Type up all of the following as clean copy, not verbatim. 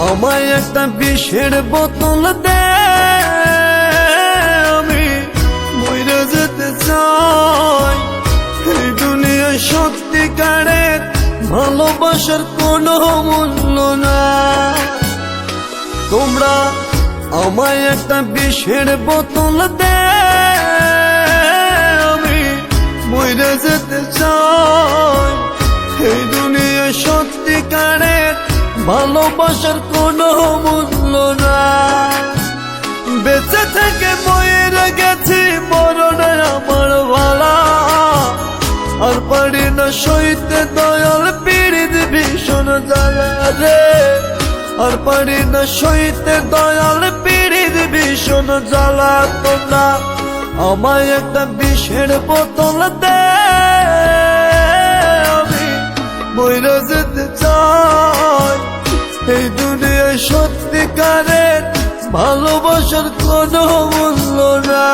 আমায় একটা বিষের বোতল দে, আমি মইরা যেতে চাই। এই দুনিয়ায় সত্যিকারের ভালোবাসার কোনো মূল্য না। তোমরা আমায় একটা বিষের বোতল দে, আমি মইরা যেতে চাই। এই দুনিয়ায় সত্যিকারের ভালোবাসার কোনো মূল্য না। বেঁচে থেকে মরে গেছি, মরণে আমার ভালা। আর পারি না সইতে দয়াল পীড়িত ভীষণ জ্বালা রে। আর পারি না সইতে দয়াল পীড়িত ভীষণ জ্বালা। তোমরা আমায় একটা বিষের বোতল দে, আমি মইরা যেতে চাই। এই দুনিয়ায় সত্যিকারের ভালোবাসার কোনো মূল্য না।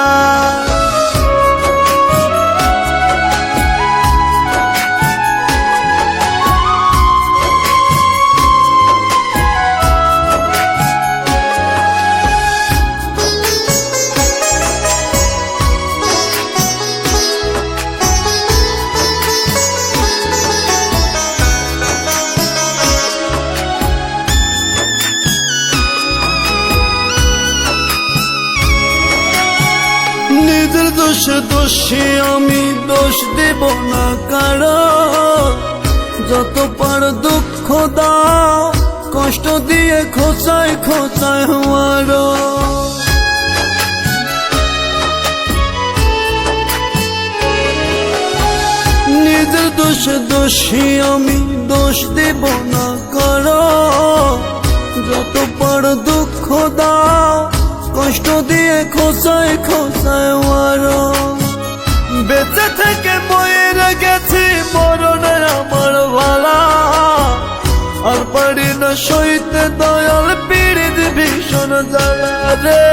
নিজের দোষে দোষী আমি, দোষ দেব না কারো। যত পার দুঃখ দাও, কষ্ট দিয়ে খোঁচায় খোঁচায় মারো। নিজের দোষে দোষী আমি, দোষ দেব না কারো। যত পার দুঃখ দাও, কষ্ট দিয়ে খোঁচায় খোঁচায় মারো। বেঁচে থেকে মরে গেছি, মরণে আমার ভালা। আর পারি না সইতে দয়াল পীড়িত ভীষণ জ্বালা রে।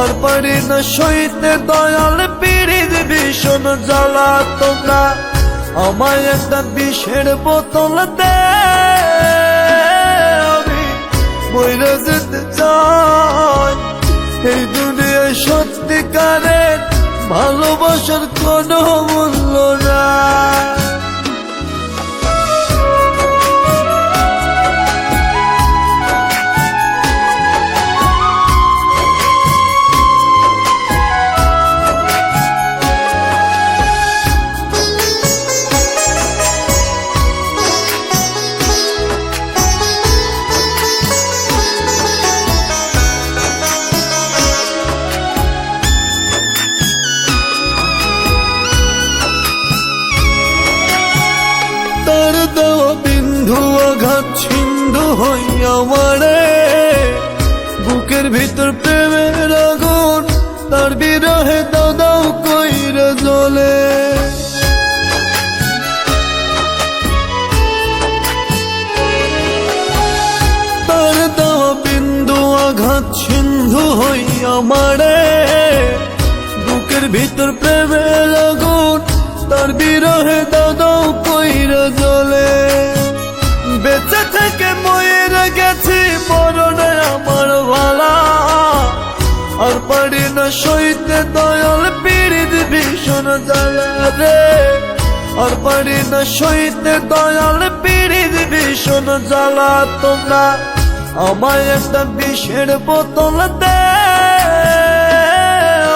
আর পারি না সইতে দয়াল পীড়িত ভীষণ জ্বালা। তোমরা আমায় একটা বিষের বোতল দে, আমি মইরা যেতে চাই। এই দুনিয়ায় সত্যিকারের ভালোবাসার কোনো মূল্য না। তার দেওয়া বিন্ধু আঘাত সিন্ধু হইয়া মারে। বুকের ভিতর প্রেমের আগুন, তার বিরহে দাও দাও কইরে জ্বলে। তার দেওয়া বিন্দু আঘাত সিন্ধু হইয়া মারে। বুকের ভিতর প্রেমের আগুন, তার বিরহে দাও দাও কইরা জ্বলে। বেঁচে থেকে মরে গেছি, মরণে আমার ভালা। আর পারি না সইতে দয়াল পীড়িত ভীষণ জ্বালা রে। আর পারি না সইতে দয়াল পীড়িত ভীষণ জ্বালা। তোমরা আমায় একটা বিষের বোতল দে,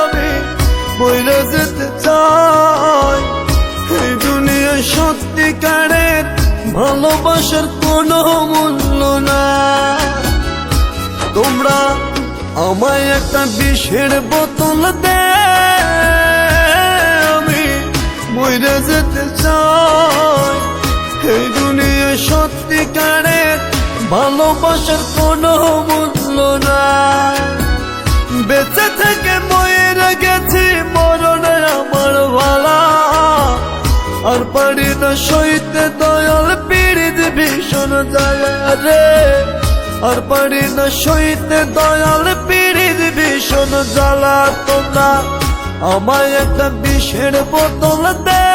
আমি মইরা যেতে চাই। এই দুনিয়ায় সত্যিকারের ভালোবাসার কোনো মূল্য না। তোমরা আমায় একটা বিষের বোতল দে, আমি মইরা যেতে চাই। এই দুনিয়ায় সত্যিকারের ভালোবাসার কোনো মূল্য না। বেঁচে থেকে মরে গেছি, মরণে আমার ভালা। আর পারি না সইতে দয়াল পীড়িত ভীষণ জ্বালা রে। আর পারি না সইতে দয়াল পীড়িত ভীষণ জ্বালা। তোমরা আমায় একটা বিষের বোতল দে,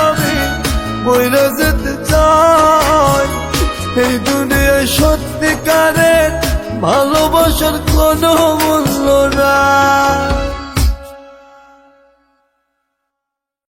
আমি মইরা যেতে চাই। এই দুনিয়া সত্যিকারের ভালোবাসার কোনো মূল্য নাই।